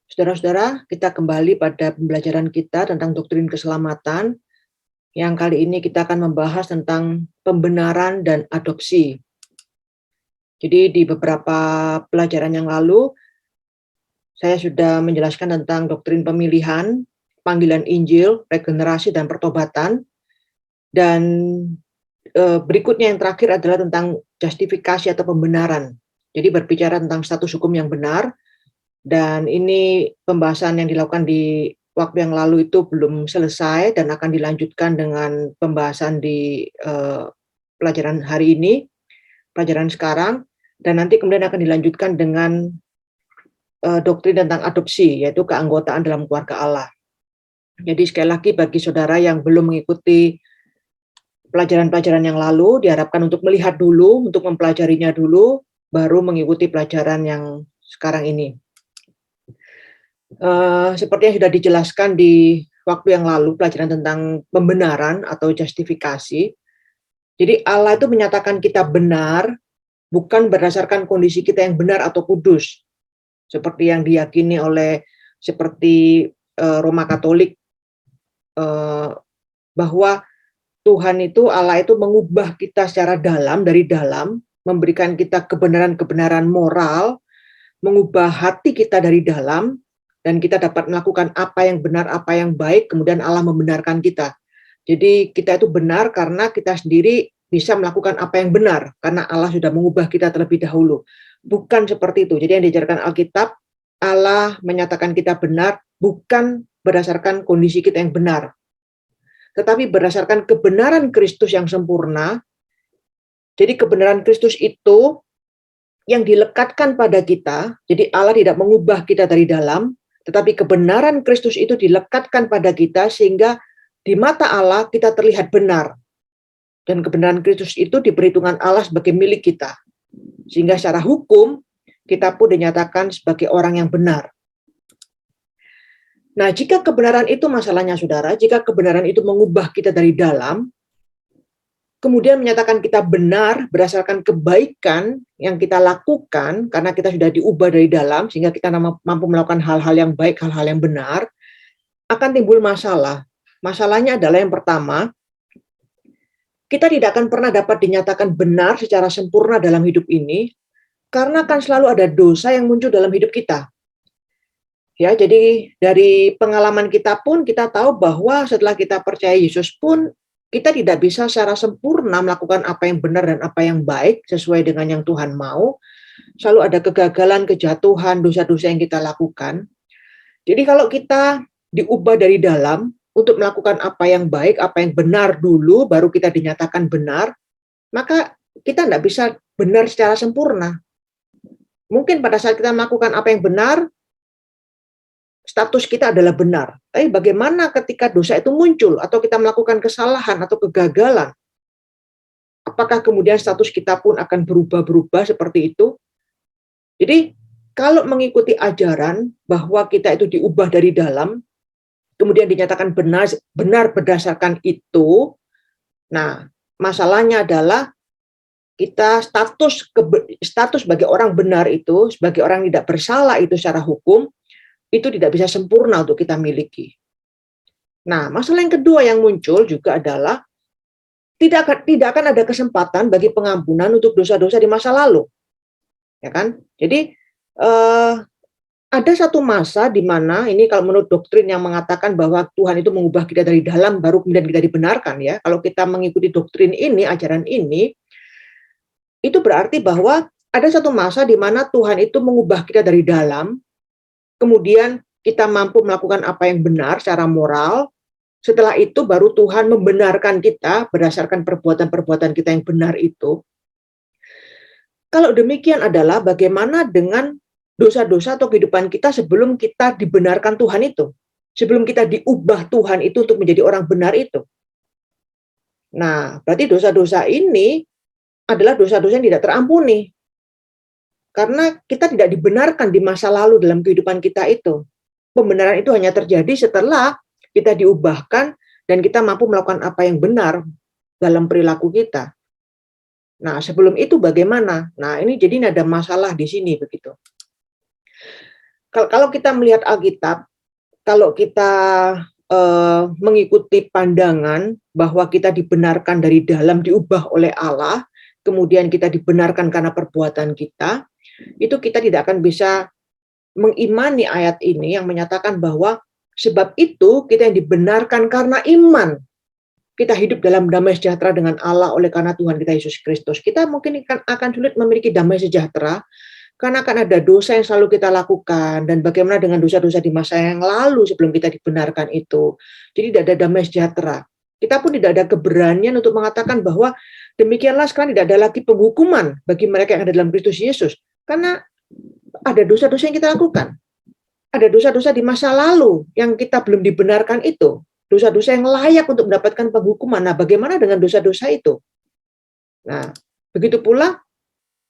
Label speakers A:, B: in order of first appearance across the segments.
A: Saudara-saudara, kita kembali pada pembelajaran kita tentang doktrin keselamatan. Yang kali ini kita akan membahas tentang pembenaran dan adopsi. Jadi di beberapa pelajaran yang lalu, saya sudah menjelaskan tentang doktrin pemilihan, panggilan Injil, regenerasi, dan pertobatan. Dan berikutnya yang terakhir adalah tentang justifikasi atau pembenaran. Jadi berbicara tentang status hukum yang benar. Dan ini pembahasan yang dilakukan di waktu yang lalu itu belum selesai dan akan dilanjutkan dengan pembahasan di pelajaran hari ini, pelajaran sekarang, dan nanti kemudian akan dilanjutkan dengan doktrin tentang adopsi, yaitu keanggotaan dalam keluarga Allah. Jadi sekali lagi bagi saudara yang belum mengikuti pelajaran-pelajaran yang lalu, diharapkan untuk melihat dulu, untuk mempelajarinya dulu, baru mengikuti pelajaran yang sekarang ini. Seperti yang sudah dijelaskan di waktu yang lalu, pelajaran tentang pembenaran atau justifikasi. Jadi Allah itu menyatakan kita benar, bukan berdasarkan kondisi kita yang benar atau kudus. Seperti yang diyakini oleh seperti Roma Katolik, bahwa Tuhan itu, Allah itu mengubah kita secara dalam, dari dalam, memberikan kita kebenaran-kebenaran moral, mengubah hati kita dari dalam, dan kita dapat melakukan apa yang benar, apa yang baik, kemudian Allah membenarkan kita. Jadi kita itu benar karena kita sendiri bisa melakukan apa yang benar, karena Allah sudah mengubah kita terlebih dahulu. Bukan seperti itu. Jadi yang diajarkan Alkitab, Allah menyatakan kita benar, bukan berdasarkan kondisi kita yang benar, tetapi berdasarkan kebenaran Kristus yang sempurna. Jadi kebenaran Kristus itu yang dilekatkan pada kita, jadi Allah tidak mengubah kita dari dalam, tetapi kebenaran Kristus itu dilekatkan pada kita sehingga di mata Allah kita terlihat benar. Dan kebenaran Kristus itu diperhitungkan Allah sebagai milik kita. Sehingga secara hukum kita pun dinyatakan sebagai orang yang benar. Nah, jika kebenaran itu masalahnya saudara, jika kebenaran itu mengubah kita dari dalam, kemudian menyatakan kita benar berdasarkan kebaikan yang kita lakukan, karena kita sudah diubah dari dalam, sehingga kita mampu melakukan hal-hal yang baik, hal-hal yang benar, akan timbul masalah. Masalahnya adalah yang pertama, kita tidak akan pernah dapat dinyatakan benar secara sempurna dalam hidup ini, karena akan selalu ada dosa yang muncul dalam hidup kita. Ya, jadi dari pengalaman kita pun kita tahu bahwa setelah kita percaya Yesus pun kita tidak bisa secara sempurna melakukan apa yang benar dan apa yang baik sesuai dengan yang Tuhan mau. Selalu ada kegagalan, kejatuhan, dosa-dosa yang kita lakukan. Jadi kalau kita diubah dari dalam untuk melakukan apa yang baik, apa yang benar dulu, baru kita dinyatakan benar, maka kita tidak bisa benar secara sempurna. Mungkin pada saat kita melakukan apa yang benar, status kita adalah benar. Tapi bagaimana ketika dosa itu muncul atau kita melakukan kesalahan atau kegagalan? Apakah kemudian status kita pun akan berubah-berubah seperti itu? Jadi kalau mengikuti ajaran bahwa kita itu diubah dari dalam, kemudian dinyatakan benar berdasarkan itu, nah masalahnya adalah kita status sebagai orang benar itu, sebagai orang yang tidak bersalah itu secara hukum, itu tidak bisa sempurna untuk kita miliki. Nah, masalah yang kedua yang muncul juga adalah tidak akan ada kesempatan bagi pengampunan untuk dosa-dosa di masa lalu. Ya kan? Jadi ada satu masa di mana ini kalau menurut doktrin yang mengatakan bahwa Tuhan itu mengubah kita dari dalam baru kemudian kita dibenarkan ya. Kalau kita mengikuti doktrin ini, ajaran ini, itu berarti bahwa ada satu masa di mana Tuhan itu mengubah kita dari dalam, kemudian kita mampu melakukan apa yang benar secara moral. Setelah itu baru Tuhan membenarkan kita berdasarkan perbuatan-perbuatan kita yang benar itu. Kalau demikian adalah bagaimana dengan dosa-dosa atau kehidupan kita sebelum kita dibenarkan Tuhan itu? Sebelum kita diubah Tuhan itu untuk menjadi orang benar itu. Nah, berarti dosa-dosa ini adalah dosa-dosa yang tidak terampuni. Karena kita tidak dibenarkan di masa lalu dalam kehidupan kita itu. Pembenaran itu hanya terjadi setelah kita diubahkan dan kita mampu melakukan apa yang benar dalam perilaku kita. Nah, sebelum itu bagaimana? Nah, ini jadi ada masalah di sini begitu. Kalau kita melihat Alkitab, kalau kita mengikuti pandangan bahwa kita dibenarkan dari dalam, diubah oleh Allah, kemudian kita dibenarkan karena perbuatan kita, itu kita tidak akan bisa mengimani ayat ini yang menyatakan bahwa sebab itu kita yang dibenarkan karena iman. Kita hidup dalam damai sejahtera dengan Allah oleh karena Tuhan kita Yesus Kristus. Kita mungkin akan sulit memiliki damai sejahtera karena akan ada dosa yang selalu kita lakukan, dan bagaimana dengan dosa-dosa di masa yang lalu sebelum kita dibenarkan itu. Jadi tidak ada damai sejahtera. Kita pun tidak ada keberanian untuk mengatakan bahwa demikianlah sekarang tidak ada lagi penghukuman bagi mereka yang ada dalam Kristus Yesus. Karena ada dosa-dosa yang kita lakukan. Ada dosa-dosa di masa lalu yang kita belum dibenarkan itu. Dosa-dosa yang layak untuk mendapatkan penghukuman. Nah, bagaimana dengan dosa-dosa itu? Nah, begitu pula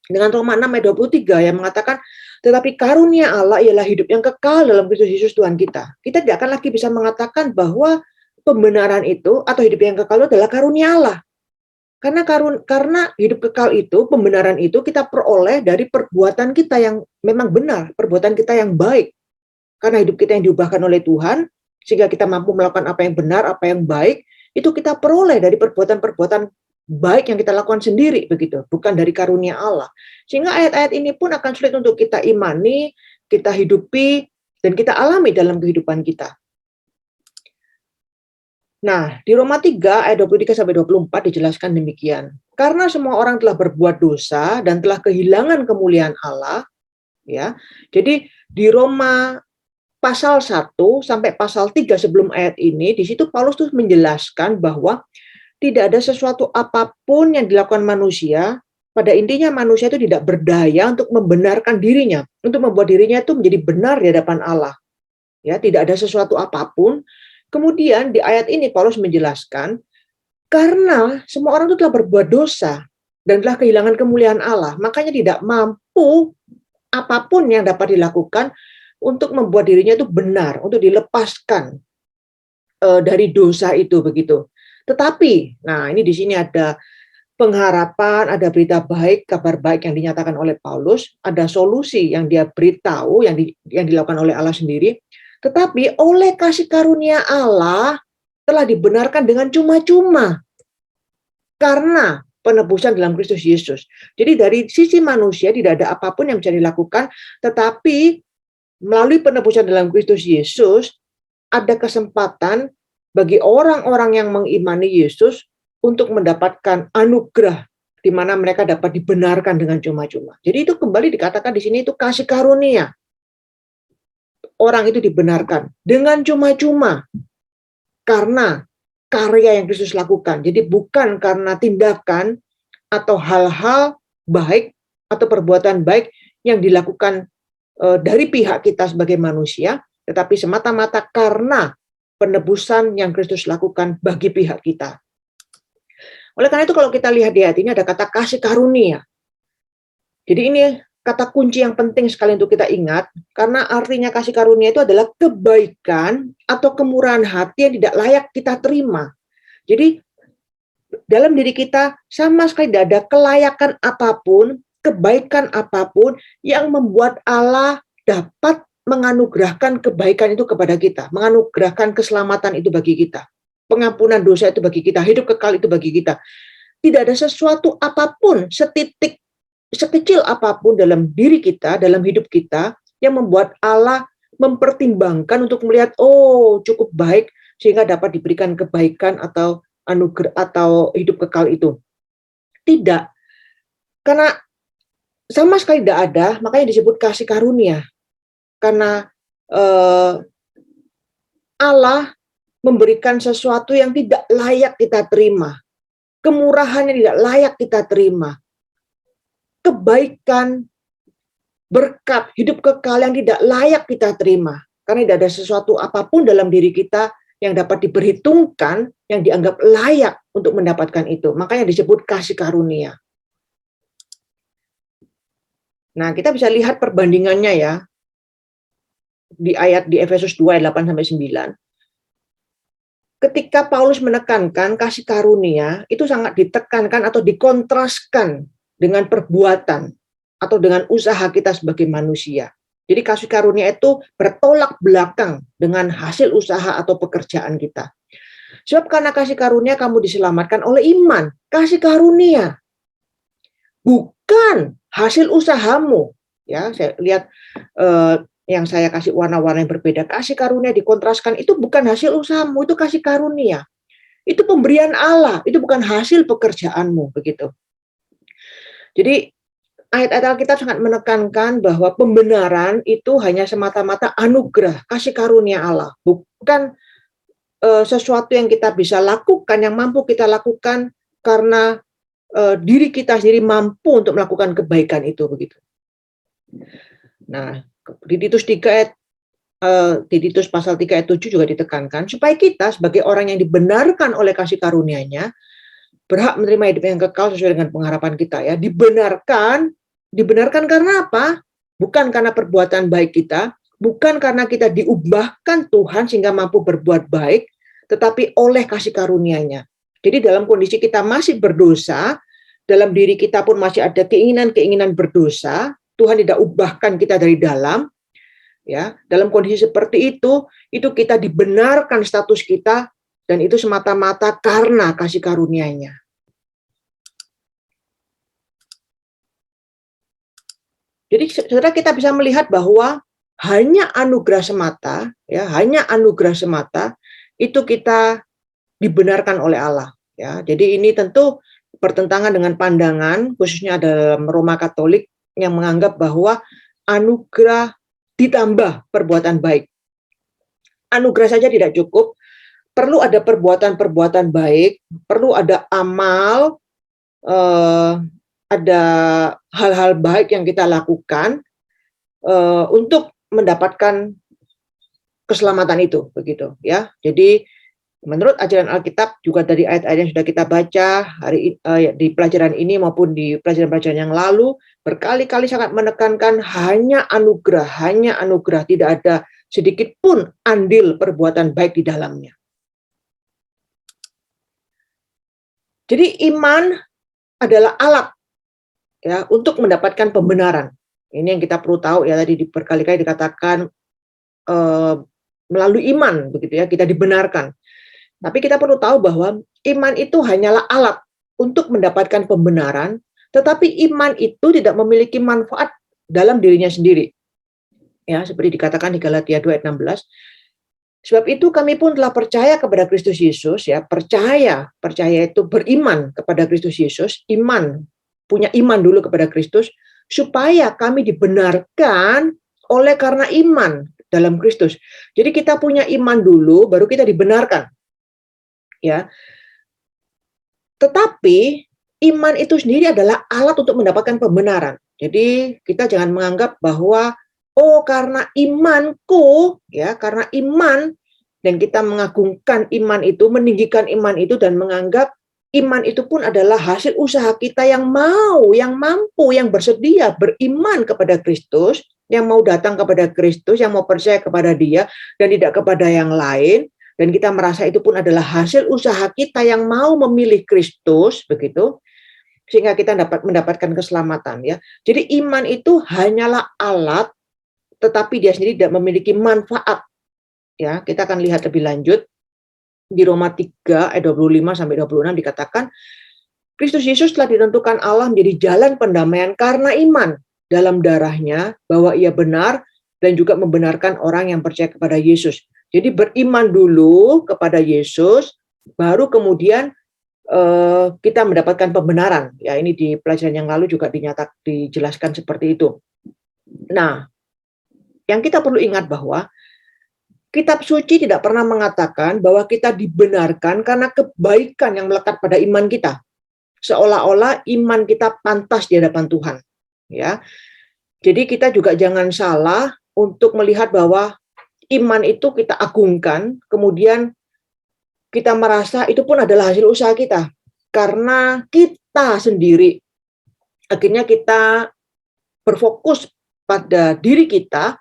A: dengan Roma 6 ayat 23 yang mengatakan, tetapi karunia Allah ialah hidup yang kekal dalam Kristus Yesus Tuhan kita. Kita tidak akan lagi bisa mengatakan bahwa pembenaran itu atau hidup yang kekal itu adalah karunia Allah. Karena hidup kekal itu, pembenaran itu kita peroleh dari perbuatan kita yang memang benar, perbuatan kita yang baik. Karena hidup kita yang diubahkan oleh Tuhan, sehingga kita mampu melakukan apa yang benar, apa yang baik, itu kita peroleh dari perbuatan-perbuatan baik yang kita lakukan sendiri, begitu, bukan dari karunia Allah. Sehingga ayat-ayat ini pun akan sulit untuk kita imani, kita hidupi, dan kita alami dalam kehidupan kita. Nah, di Roma 3 ayat 23-24 dijelaskan demikian. Karena semua orang telah berbuat dosa dan telah kehilangan kemuliaan Allah, ya. Jadi di Roma pasal 1 sampai pasal 3 sebelum ayat ini, di situ Paulus tuh menjelaskan bahwa tidak ada sesuatu apapun yang dilakukan manusia, pada intinya manusia itu tidak berdaya untuk membenarkan dirinya, untuk membuat dirinya itu menjadi benar di hadapan Allah. Ya, tidak ada sesuatu apapun. Kemudian di ayat ini Paulus menjelaskan, karena semua orang itu telah berbuat dosa dan telah kehilangan kemuliaan Allah, makanya tidak mampu apapun yang dapat dilakukan untuk membuat dirinya itu benar, untuk dilepaskan dari dosa itu, begitu. Tetapi, nah ini di sini ada pengharapan, ada berita baik, kabar baik yang dinyatakan oleh Paulus, ada solusi yang dia beritahu, yang dilakukan oleh Allah sendiri. Tetapi oleh kasih karunia Allah telah dibenarkan dengan cuma-cuma karena penebusan dalam Kristus Yesus. Jadi dari sisi manusia tidak ada apapun yang bisa dilakukan, tetapi melalui penebusan dalam Kristus Yesus ada kesempatan bagi orang-orang yang mengimani Yesus untuk mendapatkan anugerah di mana mereka dapat dibenarkan dengan cuma-cuma. Jadi itu kembali dikatakan di sini itu kasih karunia. Orang itu dibenarkan dengan cuma-cuma karena karya yang Kristus lakukan. Jadi bukan karena tindakan atau hal-hal baik atau perbuatan baik yang dilakukan dari pihak kita sebagai manusia, tetapi semata-mata karena penebusan yang Kristus lakukan bagi pihak kita. Oleh karena itu kalau kita lihat di ayat ini ada kata kasih karunia. Jadi ini kata kunci yang penting sekali untuk kita ingat, karena artinya kasih karunia itu adalah kebaikan atau kemurahan hati yang tidak layak kita terima. Jadi dalam diri kita sama sekali tidak ada kelayakan apapun, kebaikan apapun yang membuat Allah dapat menganugerahkan kebaikan itu kepada kita, menganugerahkan keselamatan itu bagi kita, pengampunan dosa itu bagi kita, hidup kekal itu bagi kita. Tidak ada sesuatu apapun, setitik sekecil apapun dalam diri kita, dalam hidup kita, yang membuat Allah mempertimbangkan untuk melihat, oh cukup baik, sehingga dapat diberikan kebaikan atau anugerah atau hidup kekal itu. Tidak. Karena sama sekali tidak ada, makanya disebut kasih karunia. Karena Allah memberikan sesuatu yang tidak layak kita terima. Kemurahannya tidak layak kita terima. Kebaikan, berkat, hidup kekal yang tidak layak kita terima. Karena tidak ada sesuatu apapun dalam diri kita yang dapat diperhitungkan, yang dianggap layak untuk mendapatkan itu. Makanya disebut kasih karunia. Nah, kita bisa lihat perbandingannya ya, di ayat di Efesus 2 ayat 8-9. Ketika Paulus menekankan kasih karunia, itu sangat ditekankan atau dikontraskan dengan perbuatan atau dengan usaha kita sebagai manusia. Jadi kasih karunia itu bertolak belakang dengan hasil usaha atau pekerjaan kita. Sebab karena kasih karunia kamu diselamatkan oleh iman, kasih karunia, bukan hasil usahamu. Ya, saya lihat yang saya kasih warna-warna yang berbeda. Kasih karunia dikontraskan itu bukan hasil usahamu, itu kasih karunia. Itu pemberian Allah, itu bukan hasil pekerjaanmu, begitu. Jadi ayat-ayat Alkitab sangat menekankan bahwa pembenaran itu hanya semata-mata anugerah, kasih karunia Allah, bukan sesuatu yang kita bisa lakukan, yang mampu kita lakukan karena diri kita sendiri mampu untuk melakukan kebaikan itu, begitu. Nah, di Titus 3 ayat di Titus pasal 3 ayat 7 juga ditekankan supaya kita sebagai orang yang dibenarkan oleh kasih karunia-Nya berhak menerima hidup yang kekal sesuai dengan pengharapan kita, ya. Dibenarkan karena apa? Bukan karena perbuatan baik kita, bukan karena kita diubahkan Tuhan sehingga mampu berbuat baik, tetapi oleh kasih karunia-Nya. Jadi dalam kondisi kita masih berdosa, dalam diri kita pun masih ada keinginan-keinginan berdosa, Tuhan tidak ubahkan kita dari dalam, ya. Dalam kondisi seperti itu kita dibenarkan status kita, dan itu semata-mata karena kasih karunia-Nya. Jadi saudara, kita bisa melihat bahwa hanya anugerah semata, ya, hanya anugerah semata itu kita dibenarkan oleh Allah, ya. Jadi ini tentu bertentangan dengan pandangan khususnya dalam Roma Katolik yang menganggap bahwa anugerah ditambah perbuatan baik. Anugerah saja tidak cukup, perlu ada perbuatan-perbuatan baik, perlu ada amal, ada hal-hal baik yang kita lakukan untuk mendapatkan keselamatan itu, begitu, ya. Jadi menurut ajaran Alkitab juga dari ayat-ayat yang sudah kita baca di pelajaran ini maupun di pelajaran-pelajaran yang lalu, berkali-kali sangat menekankan hanya anugerah, tidak ada sedikit pun andil perbuatan baik di dalamnya. Jadi iman adalah alat, ya, untuk mendapatkan pembenaran. Ini yang kita perlu tahu, ya, tadi berkali-kali dikatakan melalui iman, begitu, ya, kita dibenarkan. Tapi kita perlu tahu bahwa iman itu hanyalah alat untuk mendapatkan pembenaran, tetapi iman itu tidak memiliki manfaat dalam dirinya sendiri. Ya, seperti dikatakan di Galatia 2 ayat 16. Sebab itu kami pun telah percaya kepada Kristus Yesus, ya, percaya itu beriman kepada Kristus Yesus, punya iman dulu kepada Kristus, supaya kami dibenarkan oleh karena iman dalam Kristus. Jadi kita punya iman dulu, baru kita dibenarkan, ya. Tetapi iman itu sendiri adalah alat untuk mendapatkan pembenaran. Jadi kita jangan menganggap bahwa karena imanku, ya, karena iman, dan kita mengagungkan iman itu, meninggikan iman itu, dan menganggap iman itu pun adalah hasil usaha kita yang mau, yang mampu, yang bersedia beriman kepada Kristus, yang mau datang kepada Kristus, yang mau percaya kepada Dia, dan tidak kepada yang lain, dan kita merasa itu pun adalah hasil usaha kita yang mau memilih Kristus, begitu, sehingga kita dapat mendapatkan keselamatan, ya. Jadi iman itu hanyalah alat, tetapi dia sendiri tidak memiliki manfaat, ya. Kita akan lihat lebih lanjut di Roma 3 ayat 25 sampai 26 dikatakan Kristus Yesus telah ditentukan Allah menjadi jalan pendamaian karena iman dalam darahnya, bahwa Ia benar dan juga membenarkan orang yang percaya kepada Yesus. Jadi beriman dulu kepada Yesus, baru kemudian kita mendapatkan pembenaran. Ya, ini di pelajaran yang lalu juga dijelaskan seperti itu. Nah, yang kita perlu ingat bahwa Kitab Suci tidak pernah mengatakan bahwa kita dibenarkan karena kebaikan yang melekat pada iman kita. Seolah-olah iman kita pantas di hadapan Tuhan, ya. Jadi kita juga jangan salah untuk melihat bahwa iman itu kita agungkan, kemudian kita merasa itu pun adalah hasil usaha kita. Karena kita sendiri, akhirnya kita berfokus pada diri kita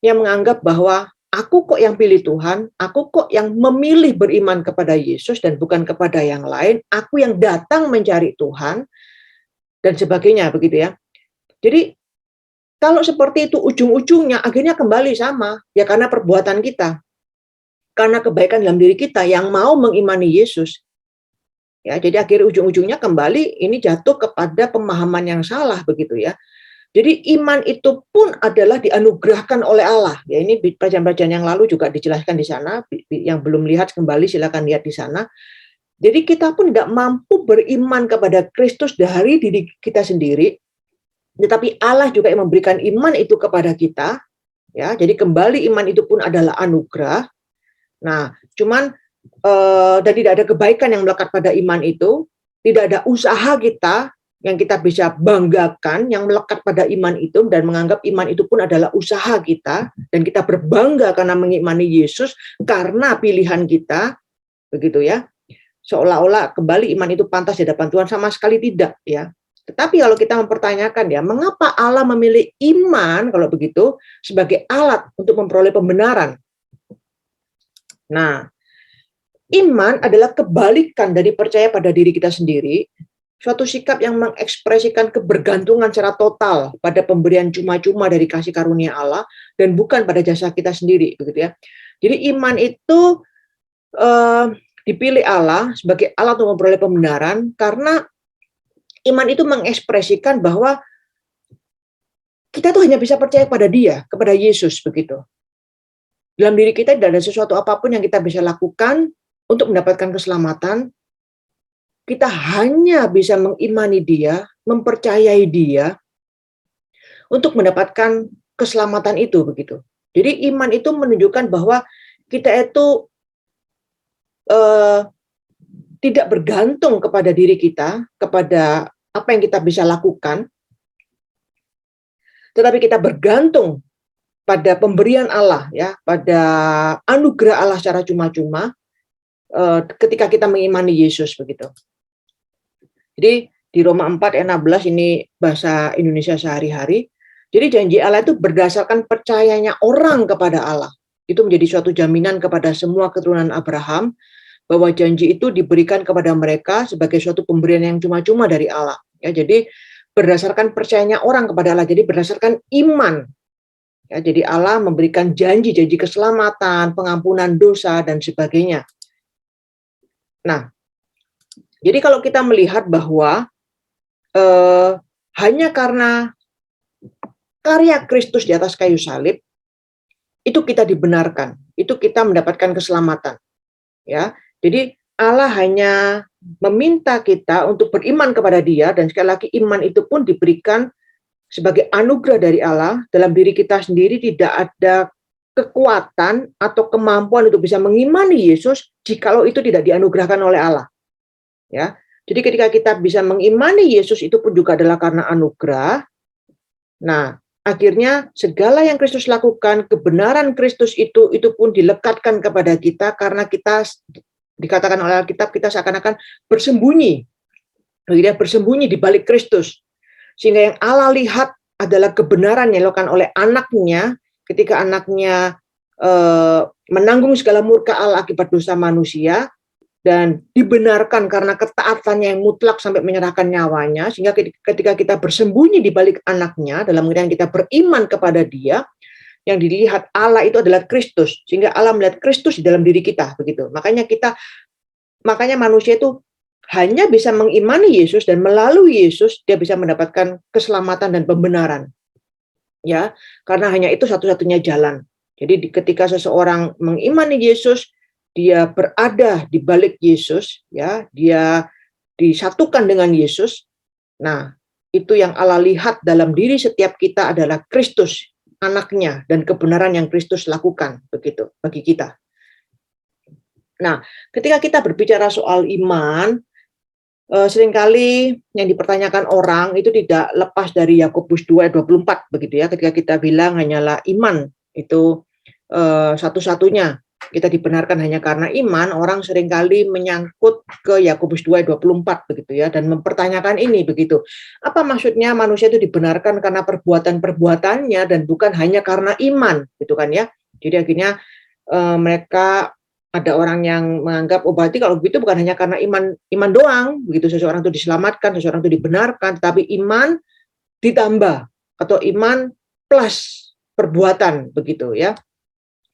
A: yang menganggap bahwa aku kok yang pilih Tuhan, aku kok yang memilih beriman kepada Yesus dan bukan kepada yang lain, aku yang datang mencari Tuhan, dan sebagainya, begitu, ya. Jadi Kalau seperti itu ujung-ujungnya akhirnya kembali sama, ya karena perbuatan kita, karena kebaikan dalam diri kita yang mau mengimani Yesus. Ya, jadi akhir ujung-ujungnya kembali ini jatuh kepada pemahaman yang salah begitu ya. Jadi iman itu pun adalah dianugerahkan oleh Allah. Ya, ini pelajaran-pelajaran yang lalu juga dijelaskan di sana. Yang belum lihat kembali silakan lihat di sana. Jadi kita pun nggak mampu beriman kepada Kristus dari diri kita sendiri, tetapi Allah juga yang memberikan iman itu kepada kita. Ya, jadi kembali iman itu pun adalah anugerah. Nah, cuman dan tidak ada kebaikan yang melekat pada iman itu, tidak ada usaha kita yang kita bisa banggakan yang melekat pada iman itu dan menganggap iman itu pun adalah usaha kita dan kita berbangga karena mengimani Yesus karena pilihan kita, begitu ya. Seolah-olah kembali iman itu pantas di hadapan Tuhan, sama sekali tidak ya. Tetapi kalau kita mempertanyakan ya, mengapa Allah memilih iman kalau begitu sebagai alat untuk memperoleh pembenaran? Nah, iman adalah kebalikan dari percaya pada diri kita sendiri, suatu sikap yang mengekspresikan kebergantungan secara total pada pemberian cuma-cuma dari kasih karunia Allah dan bukan pada jasa kita sendiri, begitu ya. Jadi iman itu dipilih Allah sebagai alat untuk memperoleh pembenaran karena iman itu mengekspresikan bahwa kita tuh hanya bisa percaya pada Dia, kepada Yesus begitu. Dalam diri kita tidak ada sesuatu apapun yang kita bisa lakukan untuk mendapatkan keselamatan. Kita hanya bisa mengimani Dia, mempercayai Dia untuk mendapatkan keselamatan itu begitu. Jadi iman itu menunjukkan bahwa kita itu tidak bergantung kepada diri kita, kepada apa yang kita bisa lakukan, tetapi kita bergantung pada pemberian Allah, ya, pada anugerah Allah secara cuma-cuma ketika kita mengimani Yesus begitu. Jadi di Roma 4 ayat 16 ini bahasa Indonesia sehari-hari. Jadi janji Allah itu berdasarkan percayanya orang kepada Allah. Itu menjadi suatu jaminan kepada semua keturunan Abraham bahwa janji itu diberikan kepada mereka sebagai suatu pemberian yang cuma-cuma dari Allah. Ya, jadi berdasarkan percayanya orang kepada Allah. Jadi berdasarkan iman. Ya, jadi Allah memberikan janji-janji keselamatan, pengampunan dosa dan sebagainya. Nah, jadi kalau kita melihat bahwa hanya karena karya Kristus di atas kayu salib, itu kita dibenarkan, itu kita mendapatkan keselamatan. Ya, jadi Allah hanya meminta kita untuk beriman kepada Dia, dan sekali lagi iman itu pun diberikan sebagai anugerah dari Allah. Dalam diri kita sendiri tidak ada kekuatan atau kemampuan untuk bisa mengimani Yesus jikalau itu tidak dianugerahkan oleh Allah. Ya, jadi ketika kita bisa mengimani Yesus itu pun juga adalah karena anugerah. Nah, akhirnya segala yang Kristus lakukan, kebenaran Kristus itu pun dilekatkan kepada kita karena kita dikatakan oleh Alkitab kita seakan-akan bersembunyi. Dia bersembunyi di balik Kristus. Sehingga yang Allah lihat adalah kebenaran yang dilakukan oleh anaknya ketika anaknya menanggung segala murka Allah akibat dosa manusia dan dibenarkan karena ketaatannya yang mutlak sampai menyerahkan nyawanya, sehingga ketika kita bersembunyi di balik anaknya, dalam artian kita beriman kepada Dia, yang dilihat Allah itu adalah Kristus, sehingga Allah melihat Kristus di dalam diri kita, begitu. Makanya manusia itu hanya bisa mengimani Yesus dan melalui Yesus dia bisa mendapatkan keselamatan dan pembenaran. Ya, karena hanya itu satu-satunya jalan. Jadi ketika seseorang mengimani Yesus, dia berada di balik Yesus, ya, dia disatukan dengan Yesus. Nah, itu yang Allah lihat dalam diri setiap kita adalah Kristus, anaknya, dan kebenaran yang Kristus lakukan, begitu, bagi kita. Nah, ketika kita berbicara soal iman, seringkali yang dipertanyakan orang itu tidak lepas dari Yakobus 2 ayat 24, begitu ya, ketika kita bilang hanyalah iman, itu satu-satunya. Kita dibenarkan hanya karena iman, orang seringkali menyangkut ke Yakobus 2 ayat 24 begitu ya, dan mempertanyakan ini begitu. Apa maksudnya manusia itu dibenarkan karena perbuatan-perbuatannya dan bukan hanya karena iman, gitu kan ya. Jadi akhirnya mereka ada orang yang menganggap berarti kalau begitu bukan hanya karena iman doang, begitu seseorang itu diselamatkan, seseorang itu dibenarkan, tapi iman ditambah atau iman plus perbuatan begitu ya.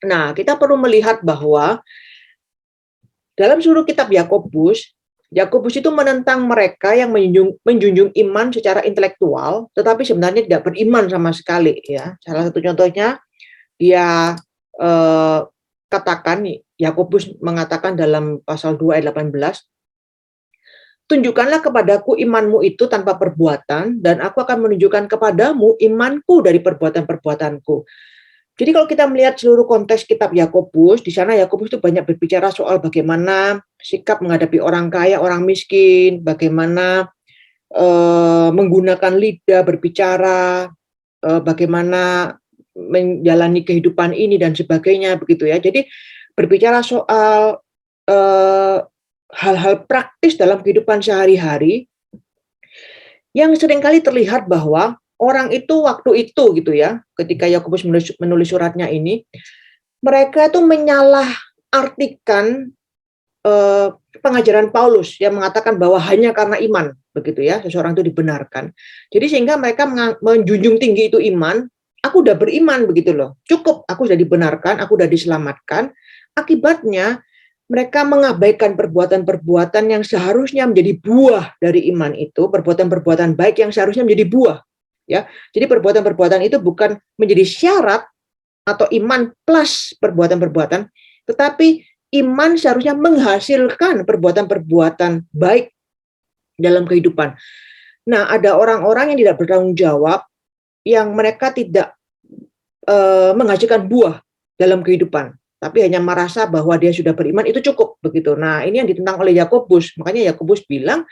A: Nah, kita perlu melihat bahwa dalam seluruh kitab Yakobus, Yakobus itu menentang mereka yang menjunjung iman secara intelektual, tetapi sebenarnya tidak beriman sama sekali ya. Salah satu contohnya dia katakan, Yakobus mengatakan dalam pasal 2 ayat 18, tunjukkanlah kepadaku imanmu itu tanpa perbuatan, dan aku akan menunjukkan kepadamu imanku dari perbuatan-perbuatanku. Jadi kalau kita melihat seluruh konteks kitab Yakobus, di sana Yakobus itu banyak berbicara soal bagaimana sikap menghadapi orang kaya, orang miskin, bagaimana menggunakan lidah berbicara, bagaimana menjalani kehidupan ini dan sebagainya begitu ya. Jadi berbicara soal hal-hal praktis dalam kehidupan sehari-hari yang seringkali terlihat bahwa orang itu waktu itu gitu ya, ketika Yakobus menulis suratnya ini, mereka itu menyalahartikan pengajaran Paulus yang mengatakan bahwa hanya karena iman begitu ya seseorang itu dibenarkan. Jadi sehingga mereka menjunjung tinggi itu iman. Aku udah beriman begitu loh, cukup aku sudah dibenarkan, aku sudah diselamatkan. Akibatnya mereka mengabaikan perbuatan-perbuatan yang seharusnya menjadi buah dari iman itu, perbuatan-perbuatan baik yang seharusnya menjadi buah. Ya, jadi perbuatan-perbuatan itu bukan menjadi syarat atau iman plus perbuatan-perbuatan, tetapi iman seharusnya menghasilkan perbuatan-perbuatan baik dalam kehidupan. Nah, ada orang-orang yang tidak bertanggung jawab, yang mereka tidak menghasilkan buah dalam kehidupan, tapi hanya merasa bahwa dia sudah beriman itu cukup begitu. Nah, ini yang ditentang oleh Yakobus. Makanya Yakobus bilang,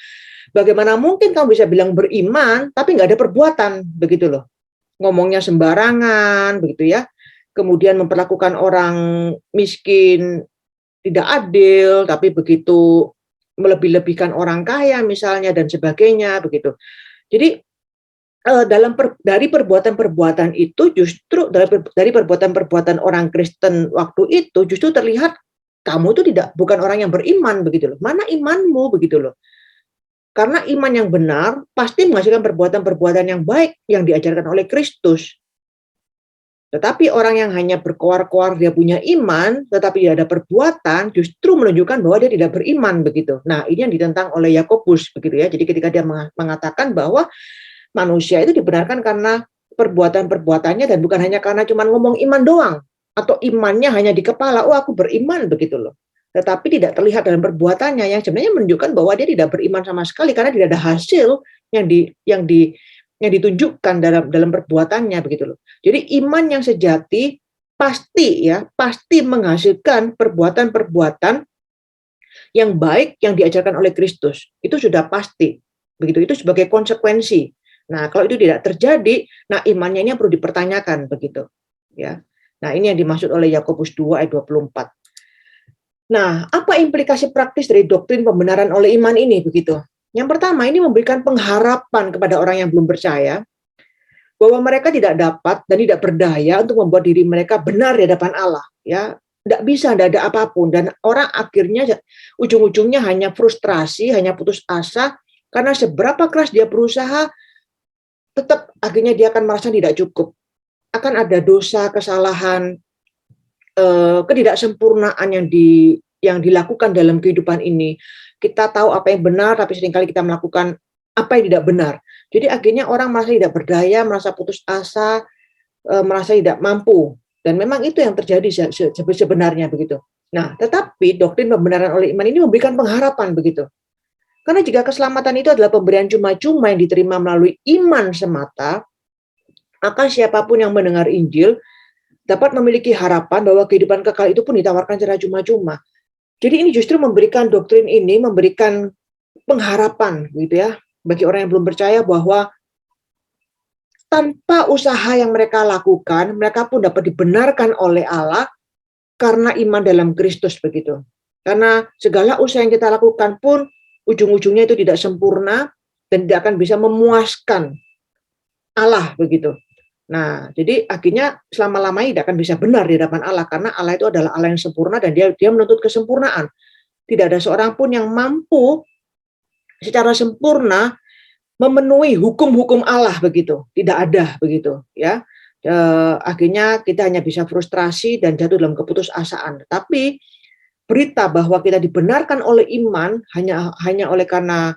A: bagaimana mungkin kamu bisa bilang beriman tapi nggak ada perbuatan begitu loh. Ngomongnya sembarangan begitu ya. Kemudian memperlakukan orang miskin tidak adil, tapi begitu melebih-lebihkan orang kaya misalnya dan sebagainya begitu. Jadi dari perbuatan-perbuatan itu justru dari perbuatan-perbuatan orang Kristen waktu itu justru terlihat kamu itu bukan orang yang beriman begitu loh. Mana imanmu begitu loh. Karena iman yang benar pasti menghasilkan perbuatan-perbuatan yang baik yang diajarkan oleh Kristus. Tetapi orang yang hanya berkoar-koar dia punya iman, tetapi tidak ada perbuatan, justru menunjukkan bahwa dia tidak beriman begitu. Nah, ini yang ditentang oleh Yakobus begitu ya. Jadi ketika dia mengatakan bahwa manusia itu dibenarkan karena perbuatan-perbuatannya dan bukan hanya karena cuma ngomong iman doang atau imannya hanya di kepala, oh aku beriman begitu loh. Tetapi tidak terlihat dalam perbuatannya yang sebenarnya menunjukkan bahwa dia tidak beriman sama sekali karena tidak ada hasil yang ditunjukkan dalam perbuatannya begitu loh. Jadi iman yang sejati pasti menghasilkan perbuatan-perbuatan yang baik yang diajarkan oleh Kristus. Itu sudah pasti. Begitu, itu sebagai konsekuensi. Nah, kalau itu tidak terjadi, nah imannya ini perlu dipertanyakan begitu, ya. Nah, ini yang dimaksud oleh Yakobus 2 ayat 24. Nah, apa implikasi praktis dari doktrin pembenaran oleh iman ini begitu? Yang pertama, ini memberikan pengharapan kepada orang yang belum percaya bahwa mereka tidak dapat dan tidak berdaya untuk membuat diri mereka benar di hadapan Allah, ya. Tidak bisa, tidak ada apapun, dan orang akhirnya ujung-ujungnya hanya frustrasi, hanya putus asa karena seberapa keras dia berusaha, tetap akhirnya dia akan merasa tidak cukup. Akan ada dosa, kesalahan, ketidaksempurnaan yang dilakukan dalam kehidupan ini. Kita tahu apa yang benar, tapi seringkali kita melakukan apa yang tidak benar. Jadi akhirnya orang merasa tidak berdaya, merasa putus asa, merasa tidak mampu. Dan memang itu yang terjadi sebenarnya begitu. Nah, tetapi doktrin pembenaran oleh iman ini memberikan pengharapan begitu. Karena jika keselamatan itu adalah pemberian cuma-cuma yang diterima melalui iman semata, maka siapapun yang mendengar Injil dapat memiliki harapan bahwa kehidupan kekal itu pun ditawarkan secara cuma-cuma. Jadi ini justru doktrin ini memberikan pengharapan gitu ya bagi orang yang belum percaya bahwa tanpa usaha yang mereka lakukan, mereka pun dapat dibenarkan oleh Allah karena iman dalam Kristus begitu. Karena segala usaha yang kita lakukan pun ujung-ujungnya itu tidak sempurna dan tidak akan bisa memuaskan Allah begitu. Nah, jadi akhirnya selama-lamanya tidak akan bisa benar di hadapan Allah karena Allah itu adalah Allah yang sempurna dan dia menuntut kesempurnaan. Tidak ada seorang pun yang mampu secara sempurna memenuhi hukum-hukum Allah begitu. Tidak ada begitu, ya. Akhirnya kita hanya bisa frustrasi dan jatuh dalam keputusasaan. Tapi berita bahwa kita dibenarkan oleh iman hanya oleh karena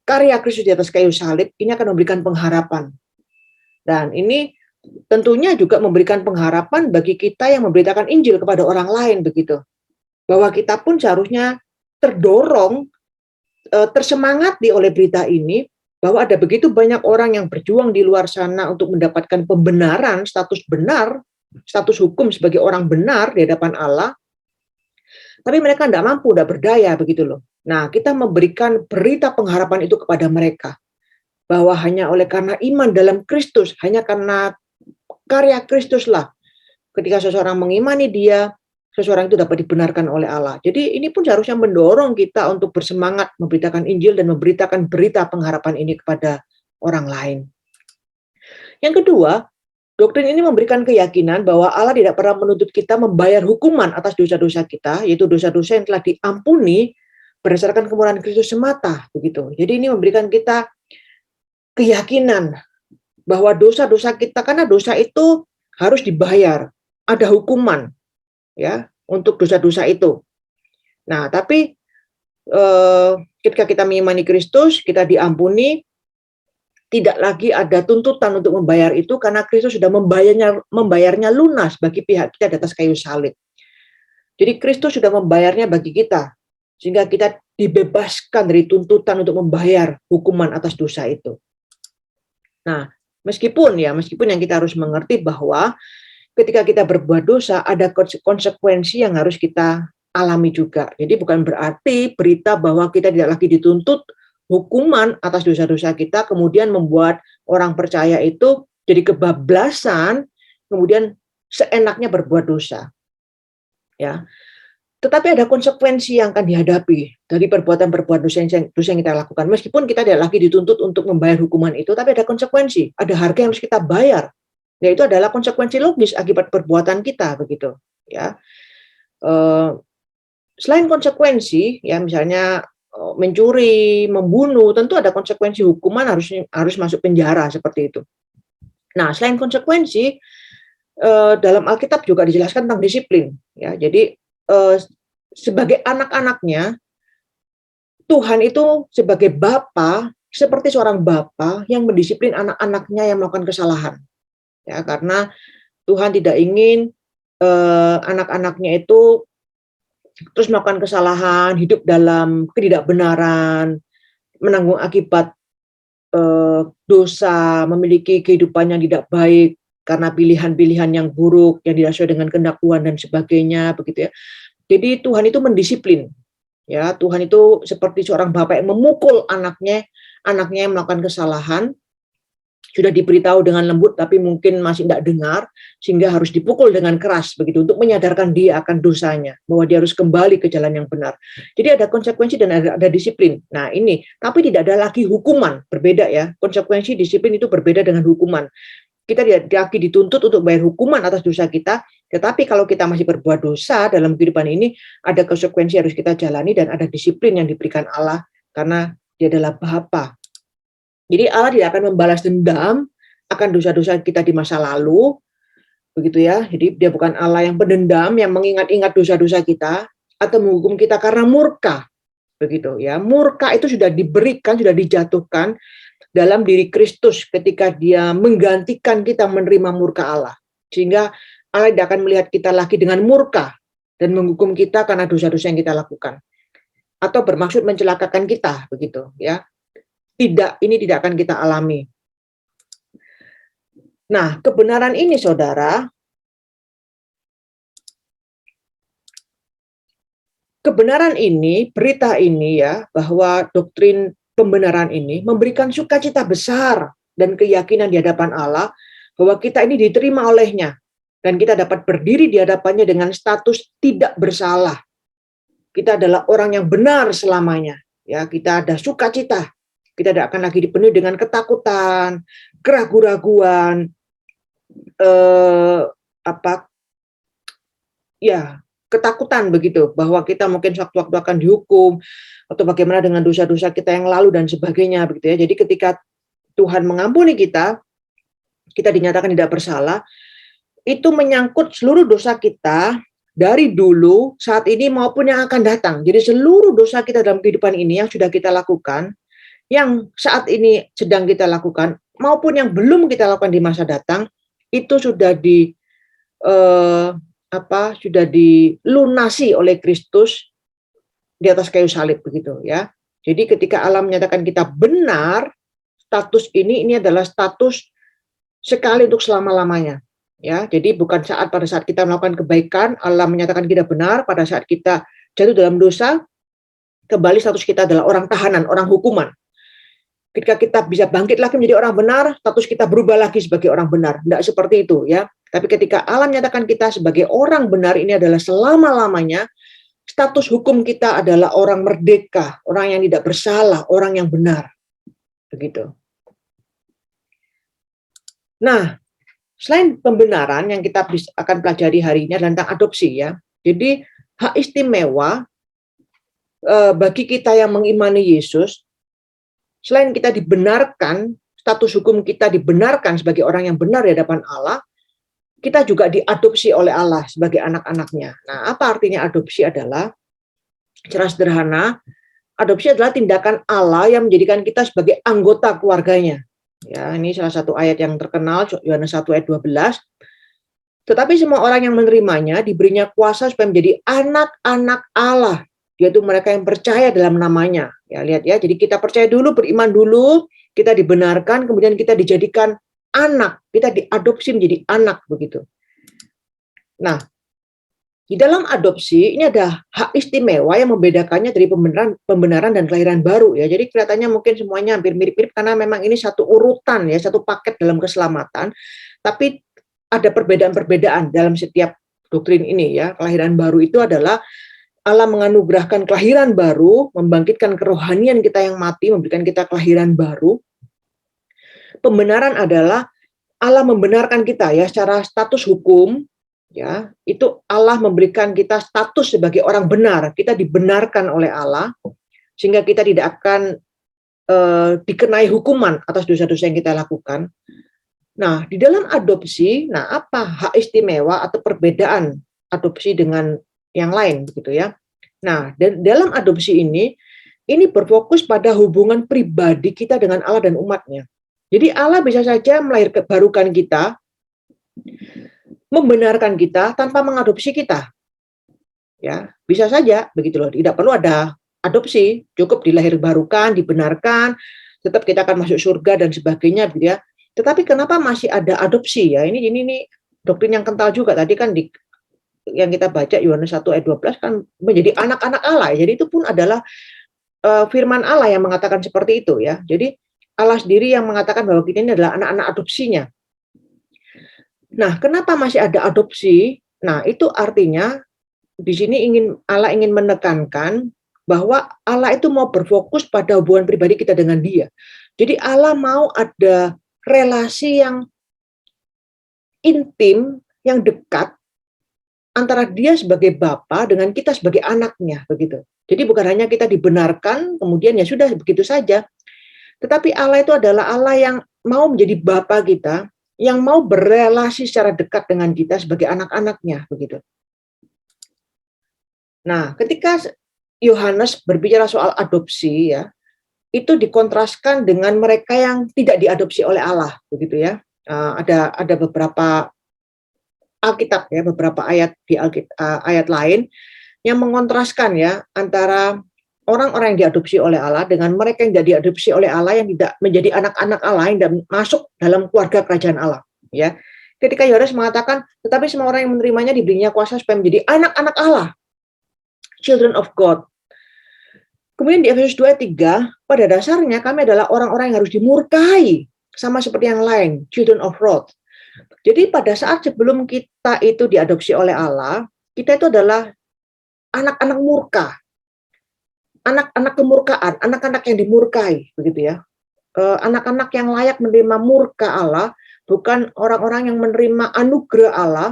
A: karya Kristus di atas kayu salib, ini akan memberikan pengharapan. Dan ini tentunya juga memberikan pengharapan bagi kita yang memberitakan Injil kepada orang lain, begitu. Bahwa kita pun seharusnya terdorong, tersemangati oleh berita ini, bahwa ada begitu banyak orang yang berjuang di luar sana untuk mendapatkan pembenaran, status benar, status hukum sebagai orang benar di hadapan Allah, tapi mereka tidak mampu, tidak berdaya, begitu loh. Nah, kita memberikan berita pengharapan itu kepada mereka, bahwa hanya oleh karena iman dalam Kristus, hanya karena karya Kristuslah, ketika seseorang mengimani Dia, seseorang itu dapat dibenarkan oleh Allah. Jadi ini pun seharusnya mendorong kita untuk bersemangat memberitakan Injil dan memberitakan berita pengharapan ini kepada orang lain. Yang kedua, doktrin ini memberikan keyakinan bahwa Allah tidak pernah menuntut kita membayar hukuman atas dosa-dosa kita, yaitu dosa-dosa yang telah diampuni berdasarkan kemurahan Kristus semata, begitu. Jadi ini memberikan kita keyakinan bahwa dosa-dosa kita, karena dosa itu harus dibayar, ada hukuman ya untuk dosa-dosa itu. Nah, tapi ketika kita mengimani Kristus, kita diampuni, tidak lagi ada tuntutan untuk membayar itu karena Kristus sudah membayarnya lunas bagi pihak kita di atas kayu salib. Jadi Kristus sudah membayarnya bagi kita, sehingga kita dibebaskan dari tuntutan untuk membayar hukuman atas dosa itu. Nah, meskipun yang kita harus mengerti bahwa ketika kita berbuat dosa ada konsekuensi yang harus kita alami juga. Jadi bukan berarti berita bahwa kita tidak lagi dituntut hukuman atas dosa-dosa kita kemudian membuat orang percaya itu jadi kebablasan, kemudian seenaknya berbuat dosa. Ya. Tetapi ada konsekuensi yang akan dihadapi dari perbuatan-perbuatan dosa yang kita lakukan. Meskipun kita tidak lagi dituntut untuk membayar hukuman itu, tapi ada konsekuensi, ada harga yang harus kita bayar. Yaitu adalah konsekuensi logis akibat perbuatan kita, begitu. Ya. Selain konsekuensi, ya misalnya mencuri, membunuh, tentu ada konsekuensi hukuman, harus masuk penjara seperti itu. Nah, selain konsekuensi, dalam Alkitab juga dijelaskan tentang disiplin. Ya, jadi sebagai anak-anaknya, Tuhan itu sebagai Bapa, seperti seorang Bapa yang mendisiplin anak-anaknya yang melakukan kesalahan. Ya, karena Tuhan tidak ingin anak-anaknya itu terus melakukan kesalahan, hidup dalam ketidakbenaran, menanggung akibat dosa, memiliki kehidupan yang tidak baik karena pilihan-pilihan yang buruk yang tidak sesuai dengan kehendak Tuhan dan sebagainya, begitu ya. Jadi Tuhan itu mendisiplin. Ya, Tuhan itu seperti seorang bapak yang memukul anaknya yang melakukan kesalahan, sudah diberitahu dengan lembut tapi mungkin masih tidak dengar, sehingga harus dipukul dengan keras begitu untuk menyadarkan dia akan dosanya, bahwa dia harus kembali ke jalan yang benar. Jadi ada konsekuensi dan ada disiplin. Nah, ini tapi tidak ada lagi hukuman, berbeda ya. Konsekuensi disiplin itu berbeda dengan hukuman. Kita tidak lagi dituntut untuk bayar hukuman atas dosa kita, tetapi kalau kita masih berbuat dosa dalam kehidupan ini, ada konsekuensi harus kita jalani dan ada disiplin yang diberikan Allah karena Dia adalah Bapa. Jadi Allah tidak akan membalas dendam akan dosa-dosa kita di masa lalu, begitu ya. Jadi Dia bukan Allah yang pendendam, yang mengingat-ingat dosa-dosa kita atau menghukum kita karena murka, begitu ya. Murka itu sudah diberikan, sudah dijatuhkan dalam diri Kristus ketika Dia menggantikan kita menerima murka Allah. Sehingga Allah tidak akan melihat kita lagi dengan murka dan menghukum kita karena dosa-dosa yang kita lakukan. Atau bermaksud mencelakakan kita, begitu ya. Tidak, ini tidak akan kita alami. Nah, kebenaran ini, saudara, kebenaran ini, berita ini ya, bahwa doktrin pembenaran ini memberikan sukacita besar dan keyakinan di hadapan Allah bahwa kita ini diterima olehnya dan kita dapat berdiri di hadapannya dengan status tidak bersalah. Kita adalah orang yang benar selamanya. Ya, kita ada sukacita. Kita tidak akan lagi dipenuhi dengan ketakutan, keraguan-raguan, ketakutan begitu, bahwa kita mungkin suatu waktu akan dihukum atau bagaimana dengan dosa-dosa kita yang lalu dan sebagainya, begitu ya. Jadi ketika Tuhan mengampuni kita kita dinyatakan tidak bersalah, itu menyangkut seluruh dosa kita dari dulu, saat ini maupun yang akan datang. Jadi seluruh dosa kita dalam kehidupan ini yang sudah kita lakukan, yang saat ini sedang kita lakukan, maupun yang belum kita lakukan di masa datang, itu sudah sudah dilunasi oleh Kristus di atas kayu salib begitu ya. Jadi ketika Allah menyatakan kita benar, status ini adalah status sekali untuk selama-lamanya. Ya, jadi bukan pada saat kita melakukan kebaikan Allah menyatakan kita benar, pada saat kita jatuh dalam dosa kembali status kita adalah orang tahanan, orang hukuman. Ketika kita bisa bangkit lagi menjadi orang benar, status kita berubah lagi sebagai orang benar. Tidak seperti itu ya. Tapi ketika Allah menyatakan kita sebagai orang benar, ini adalah selama-lamanya, status hukum kita adalah orang merdeka, orang yang tidak bersalah, orang yang benar. Begitu. Nah, selain pembenaran yang kita akan pelajari hari ini adalah tentang adopsi ya. Jadi hak istimewa bagi kita yang mengimani Yesus, selain kita dibenarkan, status hukum kita dibenarkan sebagai orang yang benar di hadapan Allah, kita juga diadopsi oleh Allah sebagai anak-anaknya. Nah, apa artinya adopsi adalah? Secara sederhana, adopsi adalah tindakan Allah yang menjadikan kita sebagai anggota keluarganya. Ya, ini salah satu ayat yang terkenal, Yohanes 1 ayat 12. Tetapi semua orang yang menerimanya diberinya kuasa supaya menjadi anak-anak Allah, yaitu mereka yang percaya dalam namanya. Ya, lihat ya, jadi kita percaya dulu, beriman dulu, kita dibenarkan, kemudian kita dijadikan anak, kita diadopsi menjadi anak begitu. Nah, di dalam adopsi ini ada hak istimewa yang membedakannya dari pembenaran dan kelahiran baru ya. Jadi kelihatannya mungkin semuanya hampir mirip-mirip karena memang ini satu urutan ya, satu paket dalam keselamatan. Tapi ada perbedaan-perbedaan dalam setiap doktrin ini ya. Kelahiran baru itu adalah Allah menganugerahkan kelahiran baru, membangkitkan kerohanian kita yang mati, memberikan kita kelahiran baru. Pembenaran adalah Allah membenarkan kita ya secara status hukum. Ya, itu Allah memberikan kita status sebagai orang benar. Kita dibenarkan oleh Allah sehingga kita tidak akan dikenai hukuman atas dosa-dosa yang kita lakukan. Nah, di dalam adopsi, apa hak istimewa atau perbedaan adopsi dengan yang lain begitu ya. Nah, dalam adopsi ini berfokus pada hubungan pribadi kita dengan Allah dan umatnya. Jadi Allah bisa saja barukan kita, membenarkan kita tanpa mengadopsi kita. Ya, bisa saja begitu loh. Tidak perlu ada adopsi, cukup dilahirbarukan, dibenarkan, tetap kita akan masuk surga dan sebagainya gitu ya. Tetapi kenapa masih ada adopsi ya? Ini doktrin yang kental juga tadi kan yang kita baca Yohanes 1 ayat 12 kan menjadi anak-anak Allah. Jadi itu pun adalah firman Allah yang mengatakan seperti itu ya. Jadi Allah sendiri yang mengatakan bahwa kita ini adalah anak-anak adopsinya. Nah, kenapa masih ada adopsi? Nah, itu artinya di sini Allah ingin menekankan bahwa Allah itu mau berfokus pada hubungan pribadi kita dengan Dia. Jadi Allah mau ada relasi yang intim, yang dekat antara Dia sebagai Bapa dengan kita sebagai anaknya, begitu. Jadi bukan hanya kita dibenarkan, kemudian ya sudah begitu saja. Tetapi Allah itu adalah Allah yang mau menjadi Bapa kita, yang mau berelasi secara dekat dengan kita sebagai anak-anaknya, begitu. Nah, ketika Yohanes berbicara soal adopsi, ya, itu dikontraskan dengan mereka yang tidak diadopsi oleh Allah, begitu ya. Ada beberapa Alkitab ya, beberapa ayat di ayat lain yang mengontraskan ya antara orang-orang yang diadopsi oleh Allah dengan mereka yang tidak diadopsi oleh Allah, yang tidak menjadi anak-anak Allah, yang tidak masuk dalam keluarga kerajaan Allah. Ya, ketika Yohanes mengatakan, tetapi semua orang yang menerimanya diberinya kuasa supaya menjadi anak-anak Allah, children of God. Kemudian di Efesus 2:3, pada dasarnya kami adalah orang-orang yang harus dimurkai, sama seperti yang lain, children of wrath. Jadi pada saat sebelum kita itu diadopsi oleh Allah, kita itu adalah anak-anak murka. Anak-anak kemurkaan, anak-anak yang dimurkai, begitu ya. Anak-anak yang layak menerima murka Allah, bukan orang-orang yang menerima anugerah Allah,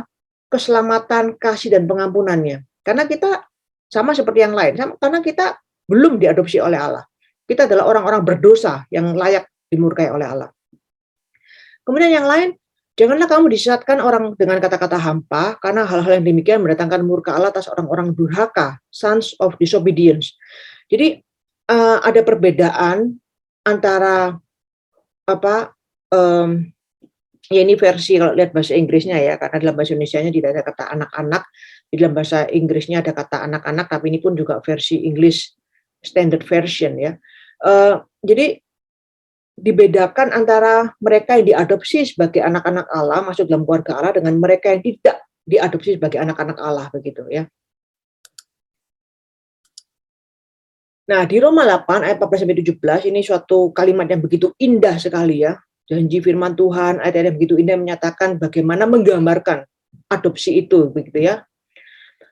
A: keselamatan, kasih dan pengampunannya. Karena kita sama seperti yang lain, karena kita belum diadopsi oleh Allah. Kita adalah orang-orang berdosa yang layak dimurkai oleh Allah. Kemudian yang lain, Janganlah kamu disesatkan orang dengan kata-kata hampa, karena hal-hal yang demikian mendatangkan murka Allah atas orang-orang durhaka, sons of disobedience. Jadi ada perbedaan antara apa ya, ini versi kalau lihat bahasa Inggrisnya ya, karena dalam bahasa Indonesianya tidak ada kata anak-anak, di dalam bahasa Inggrisnya ada kata anak-anak, tapi ini pun juga versi English standard version ya. Jadi dibedakan antara mereka yang diadopsi sebagai anak-anak Allah, masuk dalam keluarga Allah, dengan mereka yang tidak diadopsi sebagai anak-anak Allah, begitu ya. Nah, di Roma 8 ayat 14-17 ini suatu kalimat yang begitu indah sekali ya. Janji firman Tuhan, ayat-ayat yang begitu indah menyatakan bagaimana menggambarkan adopsi itu, begitu ya.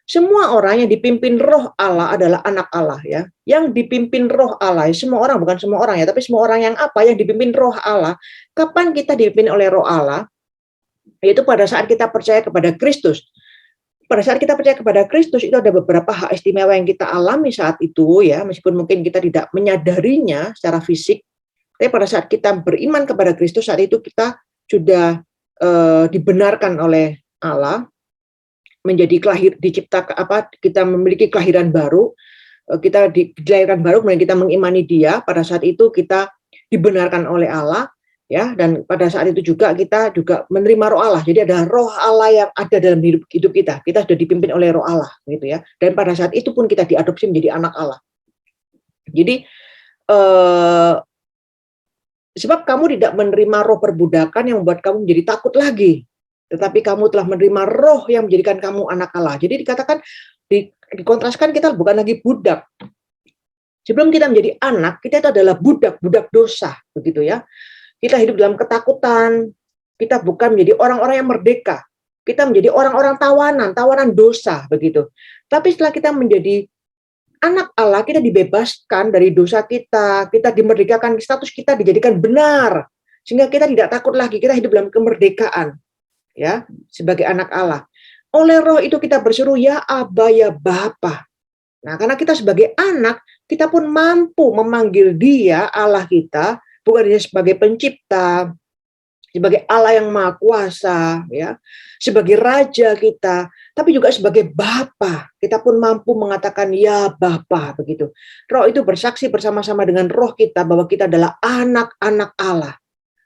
A: Semua orang yang dipimpin roh Allah adalah anak Allah ya. Yang dipimpin roh Allah, semua orang, bukan semua orang ya, tapi semua orang yang apa? Yang dipimpin roh Allah. Kapan kita dipimpin oleh roh Allah? Yaitu pada saat kita percaya kepada Kristus. Pada saat kita percaya kepada Kristus, itu ada beberapa hak istimewa yang kita alami saat itu ya, meskipun mungkin kita tidak menyadarinya secara fisik, tapi pada saat kita beriman kepada Kristus, saat itu kita sudah dibenarkan oleh Allah, menjadi diciptakan kita memiliki kelahiran baru, kita dilahirkan baru, kemudian kita mengimani Dia. Pada saat itu kita dibenarkan oleh Allah ya, dan pada saat itu juga kita juga menerima roh Allah. Jadi ada roh Allah yang ada dalam hidup kita. Kita sudah dipimpin oleh roh Allah gitu ya. Dan pada saat itu pun kita diadopsi menjadi anak Allah. Jadi sebab kamu tidak menerima roh perbudakan yang membuat kamu menjadi takut lagi, tetapi kamu telah menerima roh yang menjadikan kamu anak Allah. Jadi dikatakan, dikontraskan, kita bukan lagi budak. Sebelum kita menjadi anak, kita itu adalah budak dosa, begitu ya. Kita hidup dalam ketakutan, kita bukan menjadi orang-orang yang merdeka. Kita menjadi orang-orang tawanan dosa, begitu. Tapi setelah kita menjadi anak Allah, kita dibebaskan dari dosa kita dimerdekakan, status kita dijadikan benar, sehingga kita tidak takut lagi, kita hidup dalam kemerdekaan, ya, sebagai anak Allah. Oleh roh itu kita berseru, ya Aba, ya Bapa. Nah, karena kita sebagai anak, kita pun mampu memanggil Dia, Allah kita, bukan hanya sebagai pencipta, sebagai Allah yang Maha Kuasa, ya, sebagai Raja kita, tapi juga sebagai Bapa. Kita pun mampu mengatakan ya Bapa, begitu. Roh itu bersaksi bersama-sama dengan roh kita bahwa kita adalah anak-anak Allah.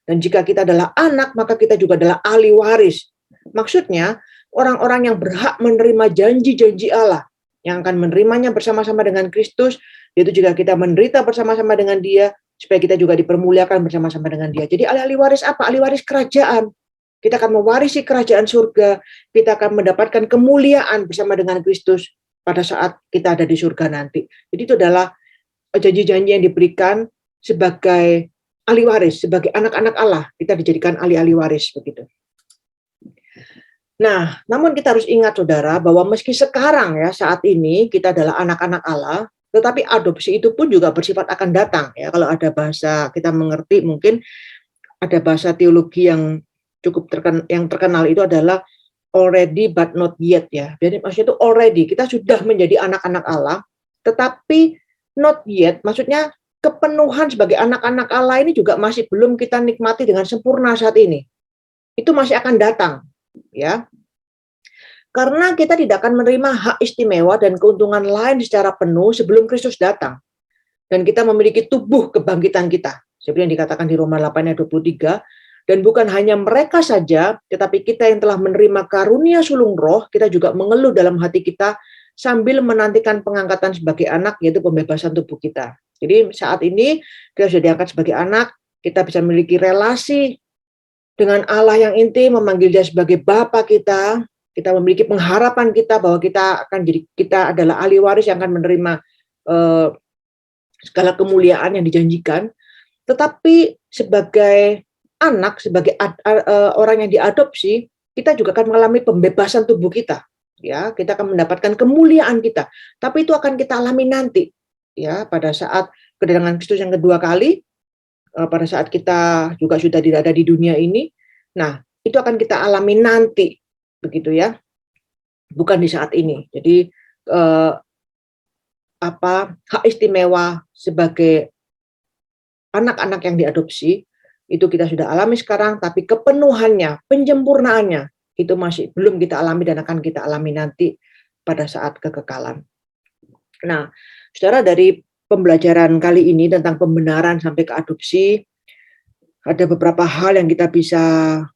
A: Dan jika kita adalah anak, maka kita juga adalah ahli waris. Maksudnya, orang-orang yang berhak menerima janji-janji Allah, yang akan menerimanya bersama-sama dengan Kristus, yaitu juga kita menderita bersama-sama dengan Dia, supaya kita juga dipermuliakan bersama-sama dengan Dia. Jadi ahli waris apa? Ahli waris kerajaan. Kita akan mewarisi kerajaan surga, kita akan mendapatkan kemuliaan bersama dengan Kristus pada saat kita ada di surga nanti. Jadi itu adalah janji-janji yang diberikan sebagai ahli waris, sebagai anak-anak Allah, kita dijadikan ahli-ahli waris, begitu. Nah, namun kita harus ingat, saudara, bahwa meski sekarang ya, saat ini kita adalah anak-anak Allah, tetapi adopsi itu pun juga bersifat akan datang ya. Kalau ada bahasa kita mengerti, mungkin ada bahasa teologi yang cukup terkenal itu adalah already but not yet ya. Jadi maksudnya itu already, kita sudah menjadi anak-anak Allah, tetapi not yet, maksudnya kepenuhan sebagai anak-anak Allah ini juga masih belum kita nikmati dengan sempurna saat ini. Itu masih akan datang ya. Karena kita tidak akan menerima hak istimewa dan keuntungan lain secara penuh sebelum Kristus datang. Dan kita memiliki tubuh kebangkitan kita. Seperti yang dikatakan di Roma 8 ayat 23. Dan bukan hanya mereka saja, tetapi kita yang telah menerima karunia sulung roh, kita juga mengeluh dalam hati kita sambil menantikan pengangkatan sebagai anak, yaitu pembebasan tubuh kita. Jadi saat ini kita sudah diangkat sebagai anak, kita bisa memiliki relasi dengan Allah yang intim, memanggil Dia sebagai Bapa kita. Kita memiliki pengharapan kita bahwa kita adalah ahli waris yang akan menerima segala kemuliaan yang dijanjikan. Tetapi sebagai anak, sebagai orang yang diadopsi, kita juga akan mengalami pembebasan tubuh kita. Ya, kita akan mendapatkan kemuliaan kita. Tapi itu akan kita alami nanti, ya, pada saat kedatangan Kristus yang kedua kali, pada saat kita juga sudah tidak ada di dunia ini. Nah, itu akan kita alami nanti. Begitu ya, bukan di saat ini. Jadi hak istimewa sebagai anak-anak yang diadopsi itu kita sudah alami sekarang, tapi kepenuhannya, penyempurnaannya, itu masih belum kita alami dan akan kita alami nanti pada saat kekekalan. Nah, saudara, dari pembelajaran kali ini tentang pembenaran sampai ke adopsi, ada beberapa hal yang kita bisa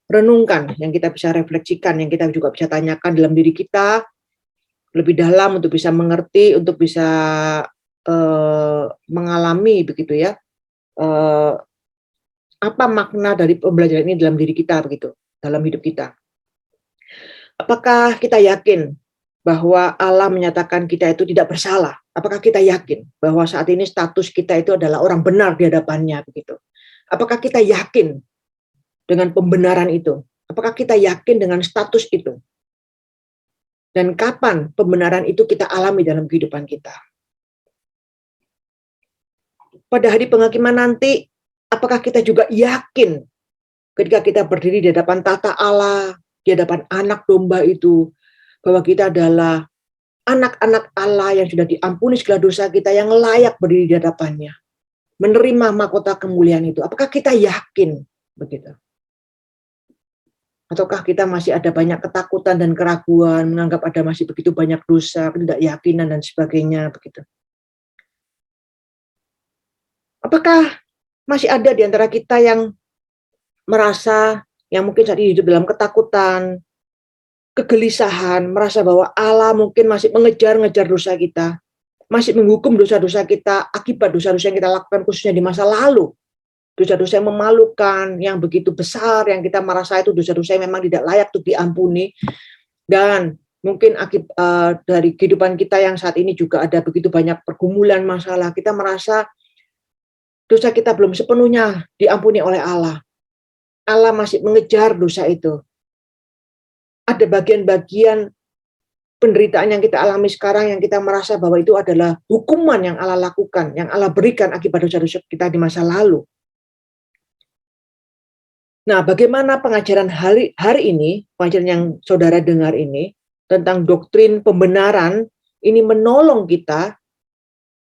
A: renungkan, yang kita bisa refleksikan, yang kita juga bisa tanyakan dalam diri kita lebih dalam untuk bisa mengerti, untuk bisa mengalami begitu ya, apa makna dari pembelajaran ini dalam diri kita begitu, dalam hidup kita. Apakah kita yakin bahwa Allah menyatakan kita itu tidak bersalah? Apakah kita yakin bahwa saat ini status kita itu adalah orang benar di hadapannya begitu? Apakah kita yakin dengan pembenaran itu? Apakah kita yakin dengan status itu? Dan kapan pembenaran itu kita alami dalam kehidupan kita? Pada hari penghakiman nanti, apakah kita juga yakin ketika kita berdiri di hadapan tata Allah, di hadapan anak domba itu, bahwa kita adalah anak-anak Allah yang sudah diampuni segala dosa kita, yang layak berdiri di hadapannya, menerima mahkota kemuliaan itu? Apakah kita yakin begitu? Ataukah kita masih ada banyak ketakutan dan keraguan, menganggap ada masih begitu banyak dosa, ketidakyakinan dan sebagainya begitu? Apakah masih ada di antara kita yang merasa, yang mungkin saat ini hidup dalam ketakutan, kegelisahan, merasa bahwa Allah mungkin masih mengejar-ngejar dosa kita, masih menghukum dosa-dosa kita akibat dosa-dosa yang kita lakukan khususnya di masa lalu, dosa-dosa yang memalukan, yang begitu besar, yang kita merasa itu dosa-dosa yang memang tidak layak untuk diampuni, dan mungkin dari kehidupan kita yang saat ini juga ada begitu banyak pergumulan masalah, kita merasa dosa kita belum sepenuhnya diampuni oleh Allah. Allah masih mengejar dosa itu. Ada bagian-bagian penderitaan yang kita alami sekarang yang kita merasa bahwa itu adalah hukuman yang Allah lakukan, yang Allah berikan akibat dosa-dosa kita di masa lalu. Nah, bagaimana pengajaran hari ini, pengajaran yang saudara dengar ini, tentang doktrin pembenaran, ini menolong kita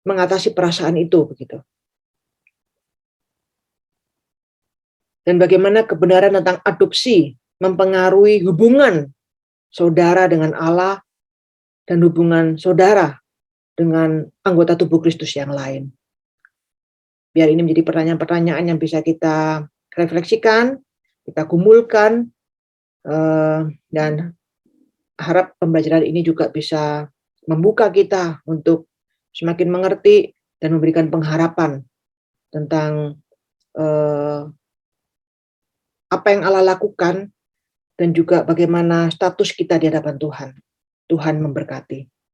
A: mengatasi perasaan itu, begitu. Dan bagaimana kebenaran tentang adopsi mempengaruhi hubungan saudara dengan Allah dan hubungan saudara dengan anggota tubuh Kristus yang lain. Biar ini menjadi pertanyaan-pertanyaan yang bisa kita refleksikan, kita gumulkan, dan harap pembelajaran ini juga bisa membuka kita untuk semakin mengerti dan memberikan pengharapan tentang apa yang Allah lakukan dan juga bagaimana status kita di hadapan Tuhan. Tuhan memberkati.